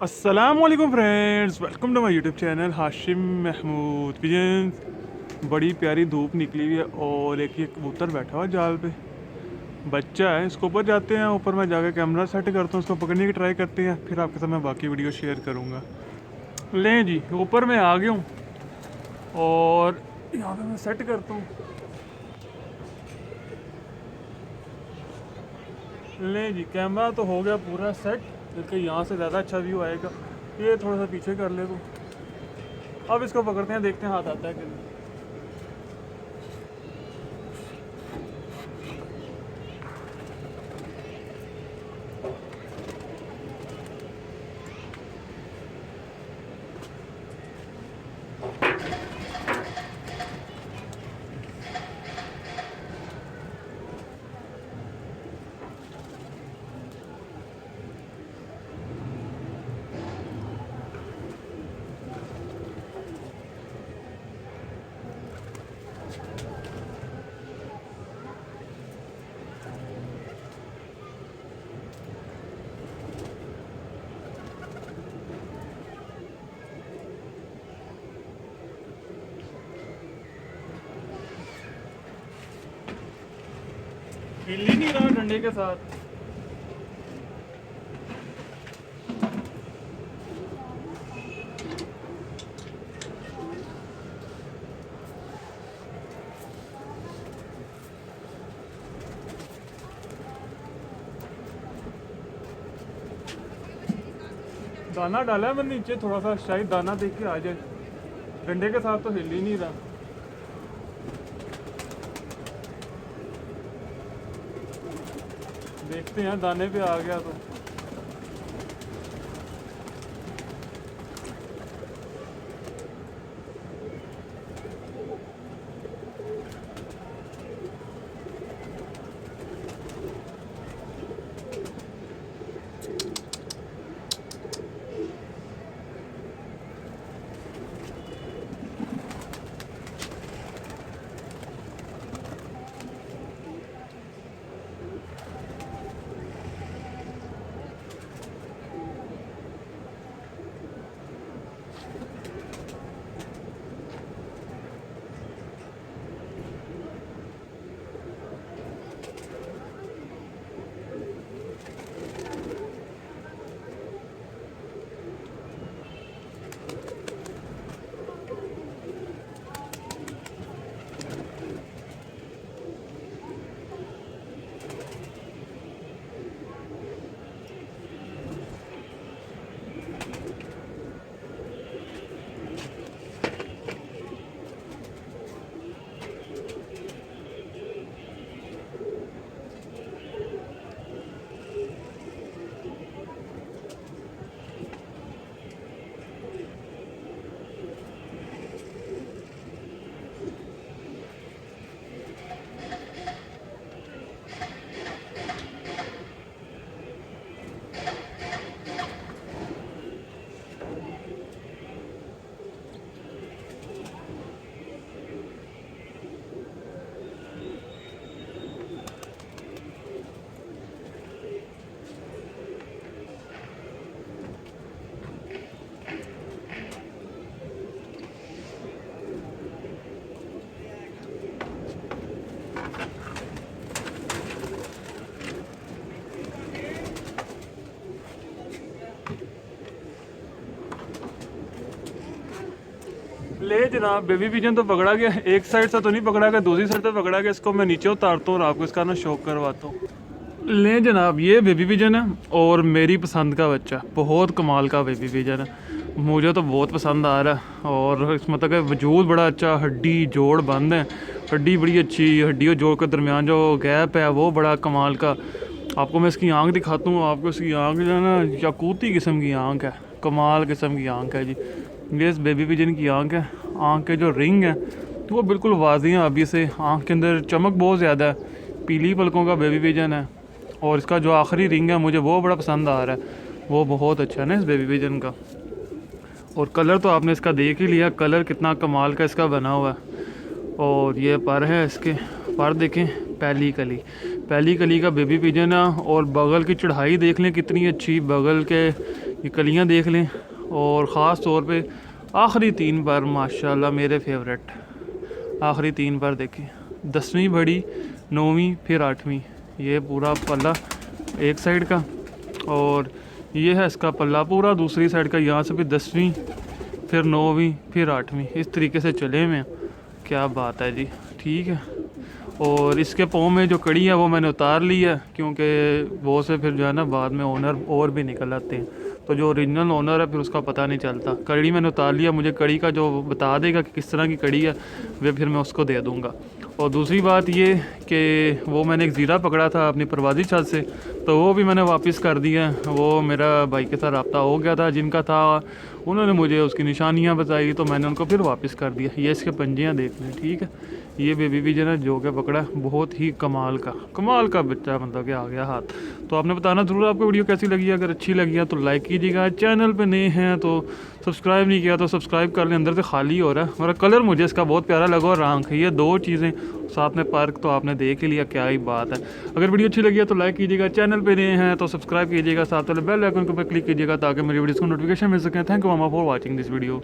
अस्सलाम वालेकुम friends, welcome to my YouTube channel Hashim Mahmood pigeons. बड़ी प्यारी धूप निकली हुई है और एक ये कबूतर बैठा हुआ जाल पे, बच्चा है। इसको ऊपर जाते हैं, ऊपर मैं जाकर कैमरा सेट करता हूँ, उसको पकड़ने की ट्राई करते हैं, फिर आपके साथ मैं बाकी वीडियो शेयर करूँगा। लें जी, ऊपर मैं आ गया हूँ और यहाँ पे मैं सेट करता हूँ। लें जी, कैमरा तो हो गया पूरा सेट, बल्कि यहाँ से ज़्यादा अच्छा व्यू आएगा। ये थोड़ा सा पीछे कर ले तो। अब इसको पकड़ते हैं, देखते हैं हाथ आता है कि नहीं। हिल ही नहीं रहा डंडे के साथ। दाना डाला है मैंने नीचे, थोड़ा सा शायद दाना देख के आ जाए। डंडे के साथ तो हिल ही नहीं रहा। देखते हैं दाने पे आ गया तो। ले जनाब, बेबी पिजन तो पकड़ा गया। एक साइड से तो नहीं पकड़ा गया, दूसरी साइड से पकड़ा गया। इसको मैं नीचे उतारता हूँ और आपको इसका ना शौक करवाता हूँ। ले जनाब, ये बेबी पिजन है और मेरी पसंद का बच्चा, बहुत कमाल का बेबी पिजन है। मुझे तो बहुत पसंद आ रहा है और इस मतलब कि वजूद बड़ा अच्छा, हड्डी जोड़ बंद है, हड्डी बड़ी अच्छी, हड्डी और जोड़ के दरमियान जो गैप है वो बड़ा कमाल का। आपको मैं इसकी आँख दिखाता हूँ। आपको इसकी आँख जो है ना, याकूती किस्म की आँख है, कमाल किस्म की आँख है जी। ये इस बेबी पिजन की आँख है। आँख के जो रिंग है तो वो बिल्कुल वाजी हैं अभी से। आँख के अंदर चमक बहुत ज़्यादा है। पीली पलकों का बेबी पिजन है और इसका जो आखिरी रिंग है मुझे वो बड़ा पसंद आ रहा है, वो बहुत अच्छा है ना इस बेबी पिजन का। और कलर तो आपने इसका देख ही लिया, कलर कितना कमाल का इसका बना हुआ है। और ये पर है इसके, पर देखें, पहली कली का बेबी पिजन है। और बगल की चढ़ाई देख लें कितनी अच्छी, बगल के ये कलियाँ देख लें। और ख़ास तौर पे आखिरी 3 पर माशाल्लाह मेरे फेवरेट आखिरी 3 पर देखें, 10वीं बड़ी, 9वीं फिर 8वीं, ये पूरा पल्ला एक साइड का और ये है इसका पल्ला पूरा दूसरी साइड का। यहाँ से भी 10वीं फिर 9वीं फिर 8वीं, इस तरीके से चले हुए हैं। क्या बात है जी, ठीक है। और इसके पाँव में जो कड़ी है वो मैंने उतार ली है, क्योंकि वो से फिर जो है ना बाद में ओनर और भी निकल आते हैं, तो जो ओरिजिनल ओनर है फिर उसका पता नहीं चलता। कड़ी मैंने उतार लिया, मुझे कड़ी का जो बता देगा कि किस तरह की कड़ी है वे फिर मैं उसको दे दूँगा। और दूसरी बात ये कि वो मैंने एक ज़ीरा पकड़ा था अपनी परवाज़ी छत से, तो वो भी मैंने वापस कर दिया। वो मेरा भाई के साथ रब्ता हो गया था जिनका था, उन्होंने मुझे उसकी निशानियाँ बताई तो मैंने उनको फिर वापस कर दिया। ये इसके पंजियाँ देख लें, ठीक है। ये बेबी पिजन है जो कि पकड़ा, बहुत ही कमाल का बच्चा, मतलब कि आ गया हाथ। तो आपने बताना ज़रूर आपको वीडियो कैसी लगी। अगर अच्छी लगी है तो लाइक कीजिएगा, चैनल पे नए हैं तो सब्सक्राइब नहीं किया तो सब्सक्राइब कर लें। अंदर से खाली हो रहा है, मेरा कलर मुझे इसका बहुत प्यारा लगा और आँख, ये 2 चीज़ें साथ में पार्क तो आपने देख ही लिया, क्या ही बात है। अगर वीडियो अच्छी लगी है तो लाइक कीजिएगा, चैनल पे नए हैं तो सब्सक्राइब कीजिएगा, साथ वाले बेल आइकन पर क्लिक कीजिएगा ताकि मेरी वीडियोज़ को नोटिफिकेशन मिल सकें। Thank you mama for watching this video.